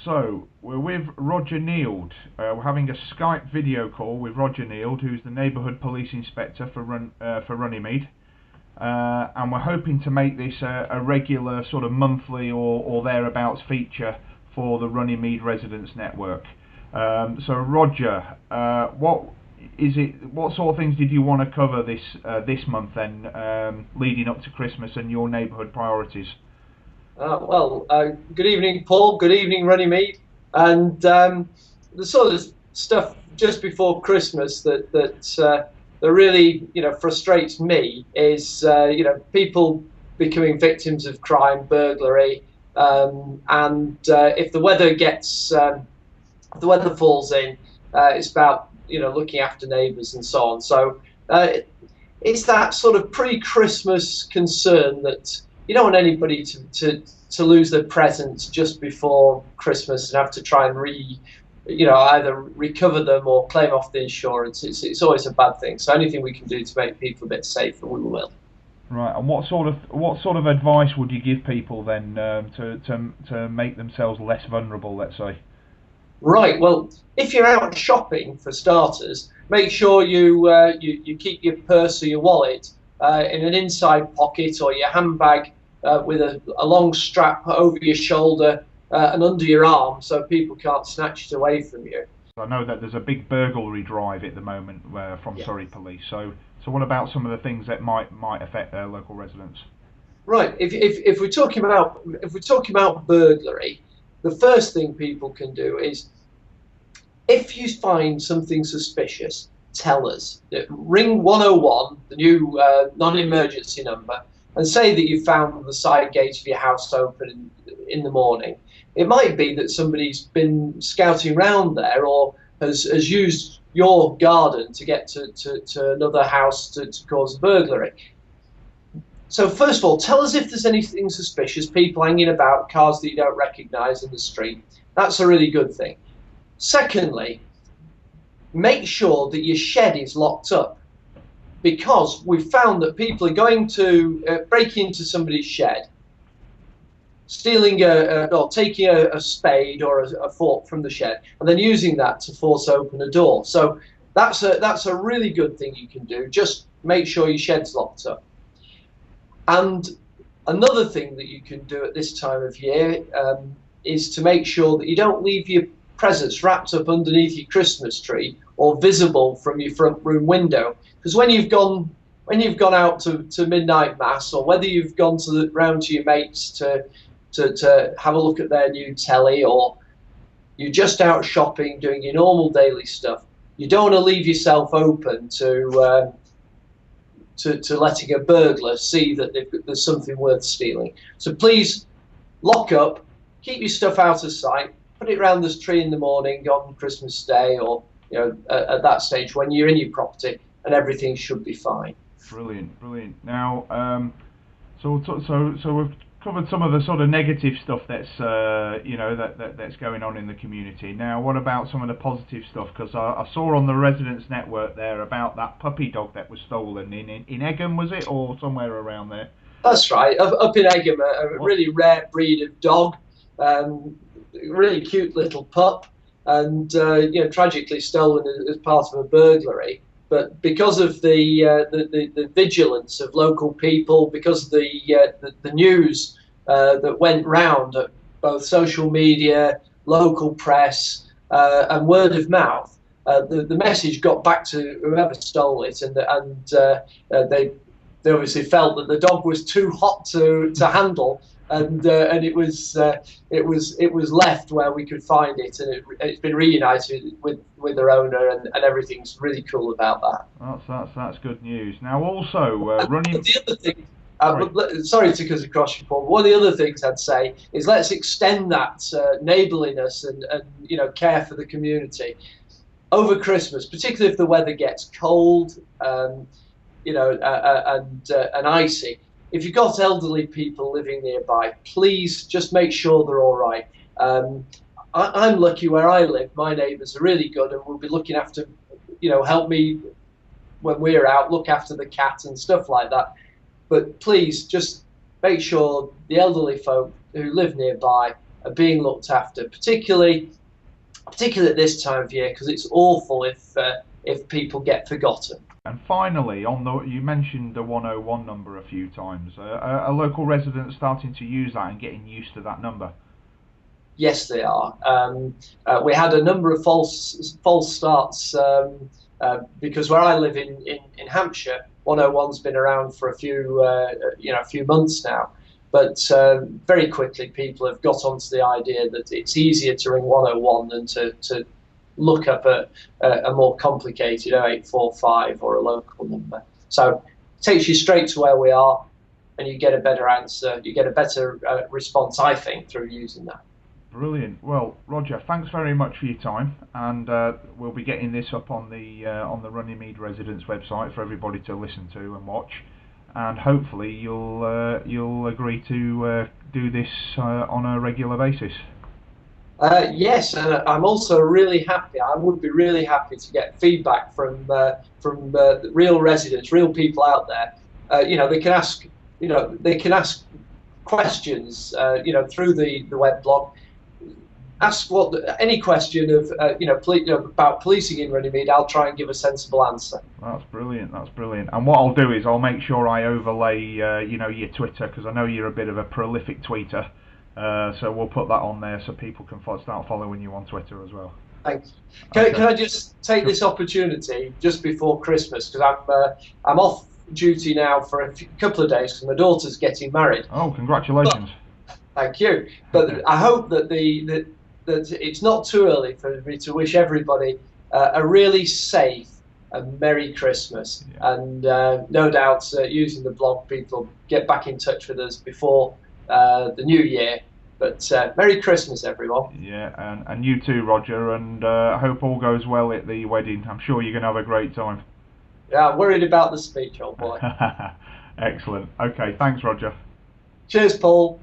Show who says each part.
Speaker 1: So we're with Roger Nield. We're having a Skype video call with Roger Nield, who's the Neighbourhood Police Inspector for Runnymede, and we're hoping to make this a regular sort of monthly or thereabouts feature for the Runnymede Residents Network. So Roger, what is it? What sort of things did you want to cover this month then, leading up to Christmas and your neighbourhood priorities?
Speaker 2: Good evening, Paul. Good evening, Runnymede. And the sort of stuff just before Christmas that really, frustrates me is, people becoming victims of crime, burglary, and if the weather falls in, it's about looking after neighbours and so on. So it's that sort of pre-Christmas concern that you don't want anybody to lose their presents just before Christmas and have to try and either recover them or claim off the insurance. It's always a bad thing. So anything we can do to make people a bit safer, we will.
Speaker 1: Right. And what sort of advice would you give people then to make themselves less vulnerable, let's say?
Speaker 2: Right. Well, if you're out shopping, for starters, make sure you keep your purse or your wallet in an inside pocket or your handbag with a long strap over your shoulder and under your arm, so people can't snatch it away from you.
Speaker 1: I know that there's a big burglary drive at the moment from Surrey Police. So what about some of the things that might affect local residents?
Speaker 2: Right. If we're talking about burglary, the first thing people can do is, if you find something suspicious, tell us. Ring 101, the new non-emergency number, and say that you found the side gate of your house open in the morning. It might be that somebody's been scouting around there or has used your garden to get to another house to cause a burglary. So first of all, tell us if there's anything suspicious, people hanging about, cars that you don't recognise in the street. That's a really good thing. Secondly, make sure that your shed is locked up, because we've found that people are going to break into somebody's shed, stealing or taking a spade or a fork from the shed, and then using that to force open a door. So that's a really good thing you can do. Just make sure your shed's locked up. And another thing that you can do at this time of year is to make sure that you don't leave your presents wrapped up underneath your Christmas tree or visible from your front room window. Because when you've gone out to midnight mass, or whether you've gone round to your mates to have a look at their new telly, or you're just out shopping doing your normal daily stuff, you don't want to leave yourself open to letting a burglar see that there's something worth stealing. So please lock up, keep your stuff out of sight, put it around this tree in the morning on Christmas Day, or at that stage when you're in your property, and everything should be fine.
Speaker 1: Brilliant, brilliant. Now, so we've covered some of the sort of negative stuff that's that's going on in the community. Now, what about some of the positive stuff? Because I saw on the Residents Network there about that puppy dog that was stolen in Egham, was it, or somewhere around there?
Speaker 2: That's right, up in Egham, a really rare breed of dog, really cute little pup, and tragically stolen as part of a burglary. But because of the vigilance of local people, because of the news that went round at both social media, local press, and word of mouth, the message got back to whoever stole it, and they obviously felt that the dog was too hot to handle, and it was left where we could find it, and it's been reunited with their owner, and everything's really cool about that.
Speaker 1: That's good news. Now also running.
Speaker 2: The other thing, sorry to cut across you, Paul. One of the other things I'd say is, let's extend that neighbourliness and care for the community over Christmas, particularly if the weather gets cold, and icy. If you've got elderly people living nearby, please just make sure they're all right. I'm lucky where I live. My neighbours are really good and will be looking after, help me when we're out, look after the cat and stuff like that. But please just make sure the elderly folk who live nearby are being looked after, particularly at this time of year, because it's awful if people get forgotten.
Speaker 1: And finally, you mentioned the 101 number a few times. Are local residents starting to use that and getting used to that number?
Speaker 2: Yes, they are. We had a number of false starts because where I live in Hampshire, 101's been around for a few months now. But very quickly, people have got onto the idea that it's easier to ring 101 than to look up a more complicated 0845 or a local number. So it takes you straight to where we are, and you get a better answer. You get a better response, I think, through using that.
Speaker 1: Brilliant. Well, Roger, thanks very much for your time, and we'll be getting this up on the Runnymede residents website for everybody to listen to and watch. And hopefully you'll agree to do this on a regular basis.
Speaker 2: Yes, and I'm also really happy. I would be really happy to get feedback from real residents, real people out there. They can ask, they can ask questions, through the web blog. Ask any question of about policing in Runnymede. I'll try and give a sensible answer.
Speaker 1: That's brilliant. That's brilliant. And what I'll do is I'll make sure I overlay your Twitter, because I know you're a bit of a prolific tweeter. So we'll put that on there so people can start following you on Twitter as well.
Speaker 2: Thanks. Can I just take this opportunity just before Christmas, because I'm off duty now for a couple of days because my daughter's getting married.
Speaker 1: Oh, congratulations!
Speaker 2: Thank you. But I hope that that it's not too early for me to wish everybody a really safe and Merry Christmas. Yeah. And no doubt using the blog, people get back in touch with us before the new year. But Merry Christmas, everyone.
Speaker 1: Yeah, and you too, Roger, and I hope all goes well at the wedding. I'm sure you're going to have a great time.
Speaker 2: Yeah, I'm worried about the speech, old boy.
Speaker 1: Excellent. Okay, thanks, Roger.
Speaker 2: Cheers, Paul.